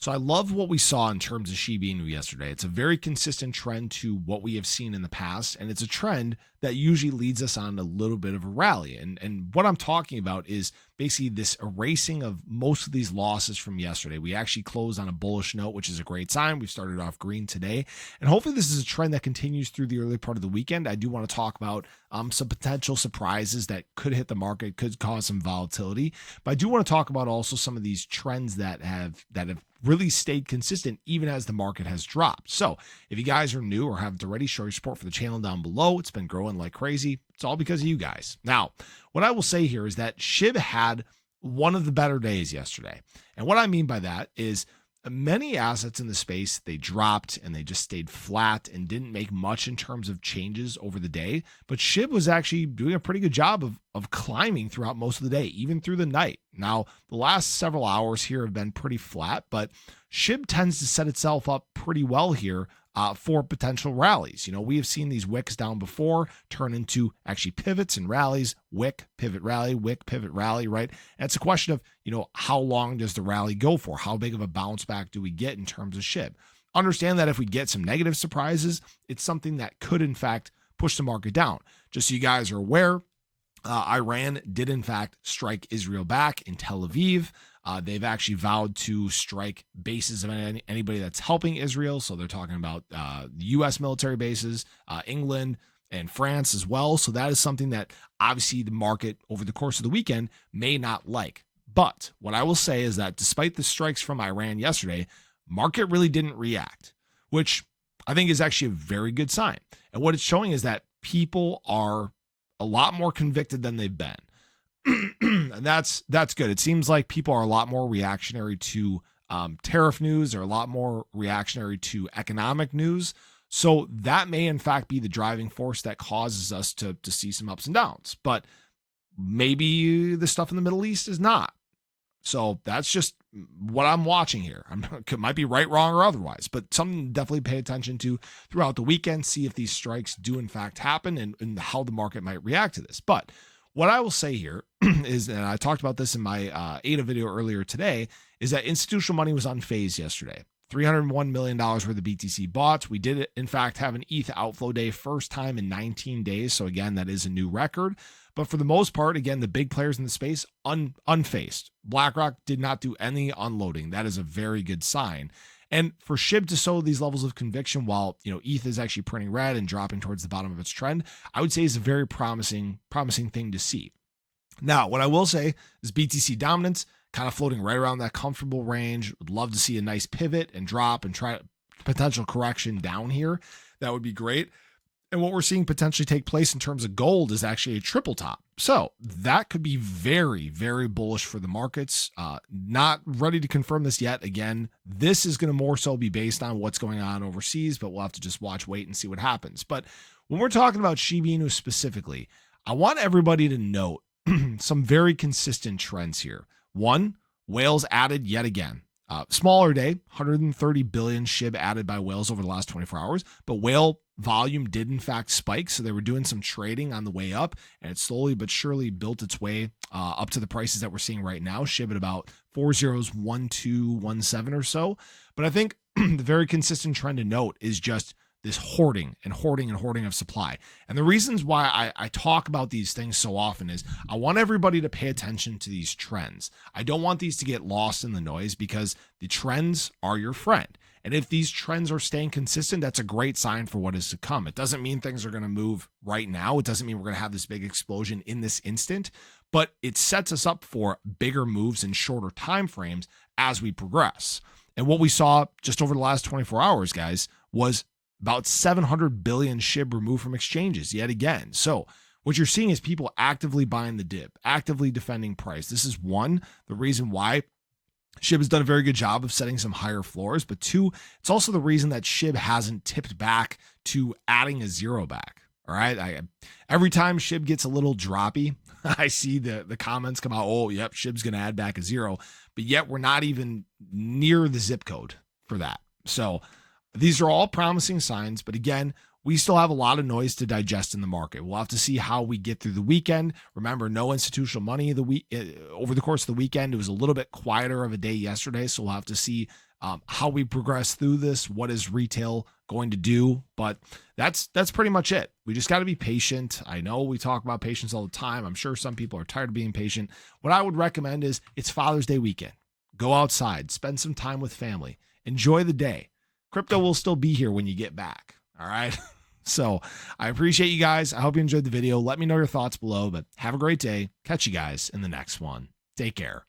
So I love what we saw in terms of Shiba Inu yesterday. It's a very consistent trend to what we have seen in the past, and it's a trend that usually leads us on a little bit of a rally. And what I'm talking about is basically this erasing of most of these losses from yesterday. We actually closed on a bullish note, which is a great sign. We've started off green today, and hopefully this is a trend that continues through the early part of the weekend. I do want to talk about some potential surprises that could hit the market, could cause some volatility, but I do want to talk about also some of these trends that have really stayed consistent even as the market has dropped. So if you guys are new or haven't already, show your support for the channel down below. It's been growing like crazy. It's all because of you guys. Now, what I will say here is that SHIB had one of the better days yesterday. And what I mean by that is many assets in the space, they dropped and they just stayed flat and didn't make much in terms of changes over the day. But SHIB was actually doing a pretty good job of climbing throughout most of the day, even through the night. Now, the last several hours here have been pretty flat, but SHIB tends to set itself up pretty well here for potential rallies. We have seen these wicks down before turn into actually pivots and rallies, wick, pivot, rally, right? And it's a question of, how long does the rally go for? How big of a bounce back do we get in terms of SHIB? Understand that if we get some negative surprises, it's something that could, in fact, push the market down. Just so you guys are aware, Iran did, in fact, strike Israel back in Tel Aviv. They've actually vowed to strike bases of anybody that's helping Israel. So they're talking about the U.S. military bases, England, and France as well. So that is something that obviously the market over the course of the weekend may not like. But what I will say is that despite the strikes from Iran yesterday, market really didn't react, which I think is actually a very good sign. And what it's showing is that people are a lot more convicted than they've been. And that's good. It seems like people are a lot more reactionary to tariff news, or a lot more reactionary to economic news. So that may, in fact, be the driving force that causes us to see some ups and downs. But maybe the stuff in the Middle East is not. So that's just what I'm watching here. I might be right, wrong, or otherwise, but something to definitely pay attention to throughout the weekend, see if these strikes do, in fact, happen and how the market might react to this. But what I will say here is, and I talked about this in my ADA video earlier today, is that institutional money was unfazed yesterday. $301 million worth of BTC bought. We did, in fact, have an ETH outflow day, first time in 19 days. So again, that is a new record. But for the most part, again, the big players in the space, unfazed. BlackRock did not do any unloading. That is a very good sign. And for SHIB to show these levels of conviction while, ETH is actually printing red and dropping towards the bottom of its trend, I would say is a very promising thing to see. Now, what I will say is BTC dominance kind of floating right around that comfortable range. Would love to see a nice pivot and drop and try potential correction down here. That would be great. And what we're seeing potentially take place in terms of gold is actually a triple top. So that could be very, very bullish for the markets. Not ready to confirm this yet. Again, this is going to more so be based on what's going on overseas, but we'll have to just wait and see what happens. But when we're talking about Shiba Inu specifically, I want everybody to note some very consistent trends here. One, whales added yet again. Smaller day, 130 billion SHIB added by whales over the last 24 hours, but whale volume did in fact spike. So they were doing some trading on the way up, and it slowly but surely built its way up to the prices that we're seeing right now. SHIB at about 401217 or so. But I think the very consistent trend to note is just this hoarding of supply. And the reasons why I talk about these things so often is I want everybody to pay attention to these trends. I don't want these to get lost in the noise, because the trends are your friend. And if these trends are staying consistent, that's a great sign for what is to come. It doesn't mean things are going to move right now. It doesn't mean we're going to have this big explosion in this instant, but it sets us up for bigger moves in shorter time frames as we progress. And what we saw just over the last 24 hours, guys, was about 700 billion SHIB removed from exchanges yet again. So what you're seeing is people actively buying the dip, actively defending price. This is one, the reason why SHIB has done a very good job of setting some higher floors, but two, it's also the reason that SHIB hasn't tipped back to adding a zero back. All right. Every time SHIB gets a little droppy, I see the comments come out, oh, yep, SHIB's going to add back a zero, but yet we're not even near the zip code for that. So these are all promising signs, but again, we still have a lot of noise to digest in the market. We'll have to see how we get through the weekend. Remember, no institutional money over the course of the weekend. It was a little bit quieter of a day yesterday, so we'll have to see how we progress through this, what is retail going to do. But that's pretty much it. We just got to be patient. I know we talk about patience all the time. I'm sure some people are tired of being patient. What I would recommend is it's Father's Day weekend. Go outside, spend some time with family, enjoy the day. Crypto will still be here when you get back. All right. So I appreciate you guys. I hope you enjoyed the video. Let me know your thoughts below, but have a great day. Catch you guys in the next one. Take care.